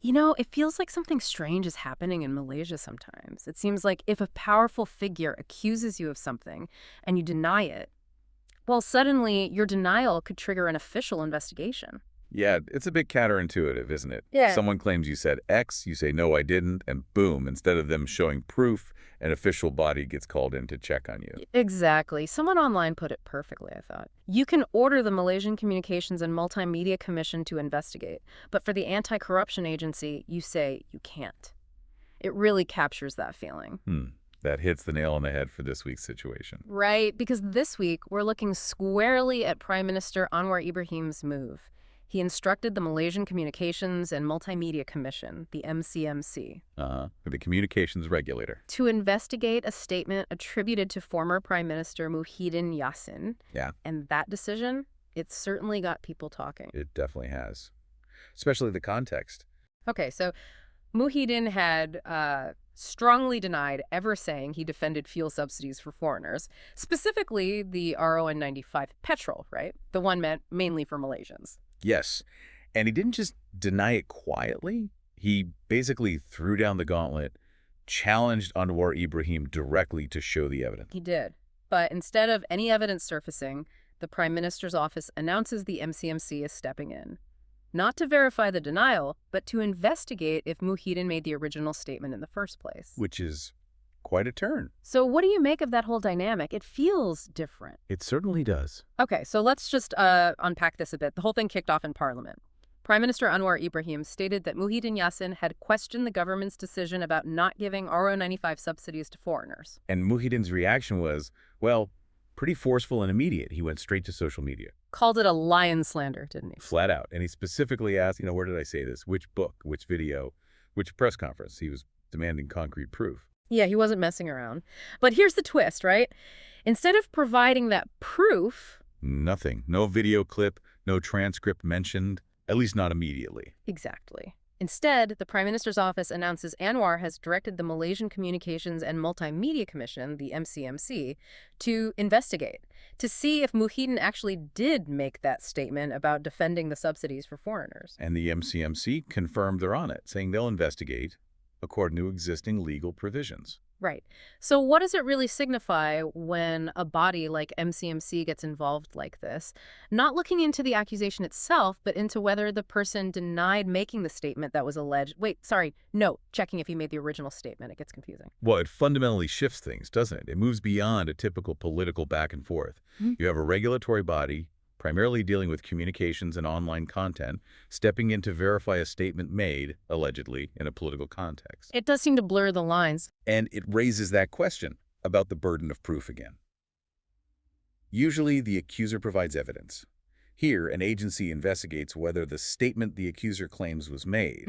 It feels like something strange is happening in Malaysia sometimes. It seems like if a powerful figure accuses you of something and you deny it, well, suddenly your denial could trigger an official investigation. Yeah, it's a bit counterintuitive, isn't it? Yeah. Someone claims you said X, you say, no, I didn't, and boom, instead of them showing proof, an official body gets called in to check on you. Exactly. Someone online put it perfectly, I thought. You can order the Malaysian Communications and Multimedia Commission to investigate, but for the anti-corruption agency, you say you can't. It really captures that feeling. That hits the nail on the head for this week's situation. Right, because this week we're looking squarely at Prime Minister Anwar Ibrahim's move. He instructed the Malaysian Communications and Multimedia Commission, the MCMC, The communications regulator. to investigate a statement attributed to former Prime Minister Muhyiddin Yassin. Yeah, And that decision, it certainly got people talking. it definitely has. Especially the context. Okay, so Muhyiddin had strongly denied ever saying he defended fuel subsidies for foreigners, specifically the RON 95 petrol, right? The one meant mainly for Malaysians. Yes, and he didn't just deny it quietly. He basically threw down the gauntlet, challenged Anwar Ibrahim directly to show the evidence. He did. But instead of any evidence surfacing, the Prime Minister's office announces the MCMC is stepping in. Not to verify the denial, but to investigate if Muhyiddin made the original statement in the first place. Which is quite a turn. So what do you make of that whole dynamic? It feels different. It certainly does. Okay, so let's just unpack this a bit. The whole thing kicked off in Parliament. Prime Minister Anwar Ibrahim stated that Muhyiddin Yassin had questioned the government's decision about not giving RO95 subsidies to foreigners. And Muhyiddin's reaction was, well, pretty forceful and immediate. He went straight to social media. Called it a lion slander, didn't he? Flat out. And he specifically asked, where did I say this? Which book? Which video? Which press conference? He was demanding concrete proof. Yeah, he wasn't messing around. But here's the twist, right? Instead of providing that proof... Nothing. No video clip, no transcript mentioned, at least not immediately. Exactly. Instead, the Prime Minister's office announces Anwar has directed the Malaysian Communications and Multimedia Commission, the MCMC, to investigate, to see if Muhyiddin actually did make that statement about defending the subsidies for foreigners. And the MCMC confirmed they're on it, saying they'll investigate according to existing legal provisions. Right. So what does it really signify when a body like MCMC gets involved like this, not looking into the accusation itself, but into whether the person denied making the statement that was alleged? Wait, sorry, no, checking if he made the original statement. It gets confusing. Well, it fundamentally shifts things, doesn't it? It moves beyond a typical political back and forth. You have a regulatory body, primarily dealing with communications and online content, stepping in to verify a statement made, allegedly, in a political context. It does seem to blur the lines. And it raises that question about the burden of proof again. Usually, the accuser provides evidence. Here, an agency investigates whether the statement the accuser claims was made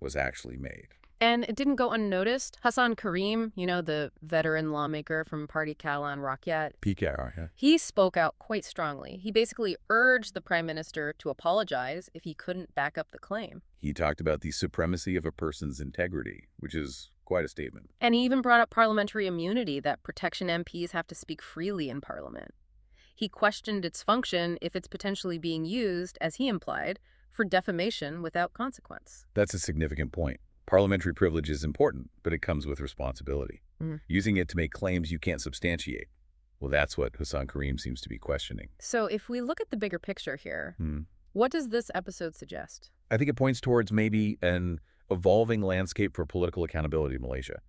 was actually made. And it didn't go unnoticed. Hassan Karim, the veteran lawmaker from Party Keadilan Rakyat, PKR, yeah. he spoke out quite strongly. He basically urged the Prime Minister to apologize if he couldn't back up the claim. He talked about the supremacy of a person's integrity, which is quite a statement. And he even brought up parliamentary immunity, that protection MPs have to speak freely in Parliament. He questioned its function if it's potentially being used, as he implied, for defamation without consequence. That's a significant point. Parliamentary privilege is important, but it comes with responsibility. Using it to make claims you can't substantiate. Well, that's what Hassan Karim seems to be questioning. So if we look at the bigger picture here, what does this episode suggest? I think it points towards maybe an evolving landscape for political accountability in Malaysia.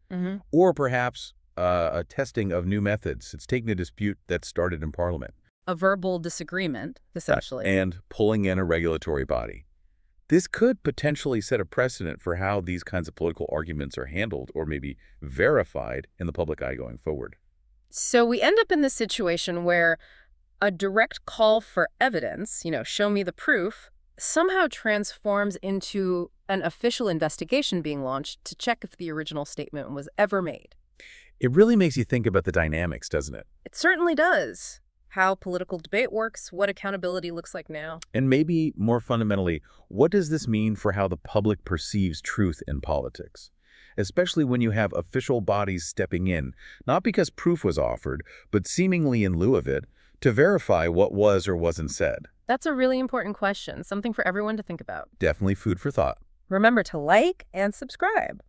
Or perhaps a testing of new methods. It's taking a dispute that started in Parliament. A verbal disagreement, essentially. And pulling in a regulatory body. This could potentially set a precedent for how these kinds of political arguments are handled or maybe verified in the public eye going forward. So we end up in this situation where a direct call for evidence, show me the proof, somehow transforms into an official investigation being launched to check if the original statement was ever made. It really makes you think about the dynamics, doesn't it? It certainly does. How political debate works, what accountability looks like now. And maybe more fundamentally, what does this mean for how the public perceives truth in politics? Especially when you have official bodies stepping in, not because proof was offered, but seemingly in lieu of it, to verify what was or wasn't said. That's a really important question, something for everyone to think about. Definitely food for thought. Remember to like and subscribe.